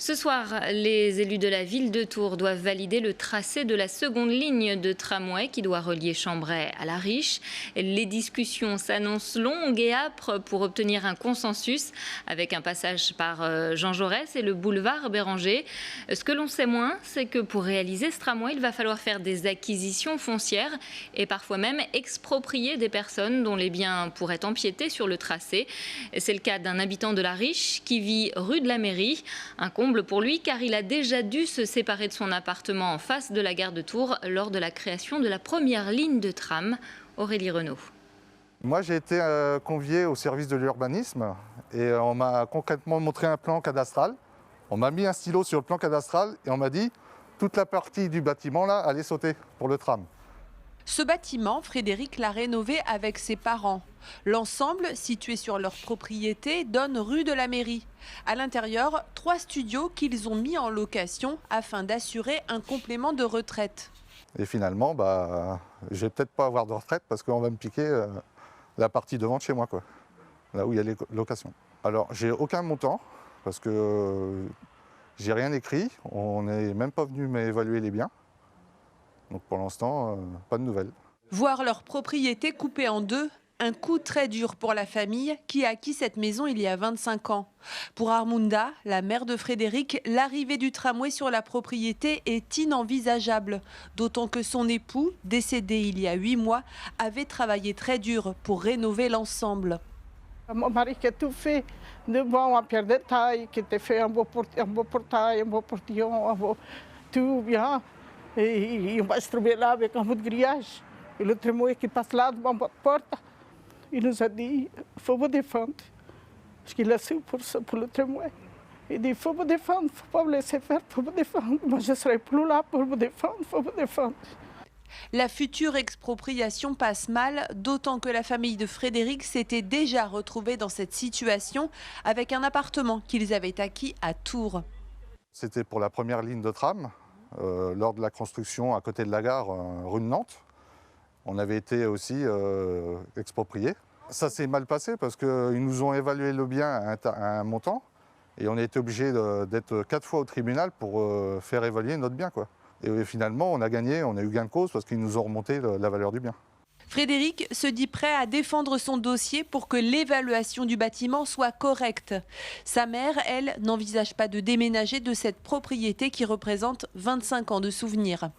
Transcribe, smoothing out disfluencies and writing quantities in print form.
Ce soir, les élus de la ville de Tours doivent valider le tracé de la seconde ligne de tramway qui doit relier Chambray à La Riche. Les discussions s'annoncent longues et âpres pour obtenir un consensus avec un passage par Jean Jaurès et le boulevard Béranger. Ce que l'on sait moins, c'est que pour réaliser ce tramway, il va falloir faire des acquisitions foncières et parfois même exproprier des personnes dont les biens pourraient empiéter sur le tracé. C'est le cas d'un habitant de La Riche qui vit rue de la Mairie. Un comble pour lui car il a déjà dû se séparer de son appartement en face de la gare de Tours lors de la création de la première ligne de tram. Aurélie Renaud. Moi j'ai été convié au service de l'urbanisme et on m'a concrètement montré un plan cadastral. On m'a mis un stylo sur le plan cadastral et on m'a dit toute la partie du bâtiment là allait sauter pour le tram. Ce bâtiment, Frédéric l'a rénové avec ses parents. L'ensemble, situé sur leur propriété, donne rue de la Mairie. À l'intérieur, 3 studios qu'ils ont mis en location afin d'assurer un complément de retraite. Et finalement, je vais peut-être pas avoir de retraite parce qu'on va me piquer la partie devant de chez moi, quoi, là où il y a les locations. Alors, j'ai aucun montant parce que j'ai rien écrit. On n'est même pas venu m'évaluer les biens. Donc pour l'instant, pas de nouvelles. Voir leur propriété coupée en deux, un coup très dur pour la famille qui a acquis cette maison il y a 25 ans. Pour Armunda, la mère de Frédéric, l'arrivée du tramway sur la propriété est inenvisageable. D'autant que son époux, décédé il y a 8 mois, avait travaillé très dur pour rénover l'ensemble. Mon mari qui a tout fait, de bon en pierre de taille, qui était fait un beau portail, un beau portillon, tout bien. Et on va se trouver là avec un bout de grillage. Et le tramway qui passe là devant votre porte, il nous a dit il faut vous défendre. Parce qu'il a su pour le tramway. Il dit il faut vous défendre, il ne faut pas vous laisser faire, il faut vous défendre. Moi je ne serai plus là pour vous défendre, il faut vous défendre. La future expropriation passe mal, d'autant que la famille de Frédéric s'était déjà retrouvée dans cette situation avec un appartement qu'ils avaient acquis à Tours. C'était pour la première ligne de tram. Lors de la construction à côté de la gare, rue de Nantes. On avait été aussi expropriés. Ça s'est mal passé parce qu'ils nous ont évalué le bien à un montant et on a été obligé d'être 4 fois au tribunal pour faire évaluer notre bien, quoi. Et finalement, on a gagné, on a eu gain de cause parce qu'ils nous ont remonté la valeur du bien. Frédéric se dit prêt à défendre son dossier pour que l'évaluation du bâtiment soit correcte. Sa mère, elle, n'envisage pas de déménager de cette propriété qui représente 25 ans de souvenirs.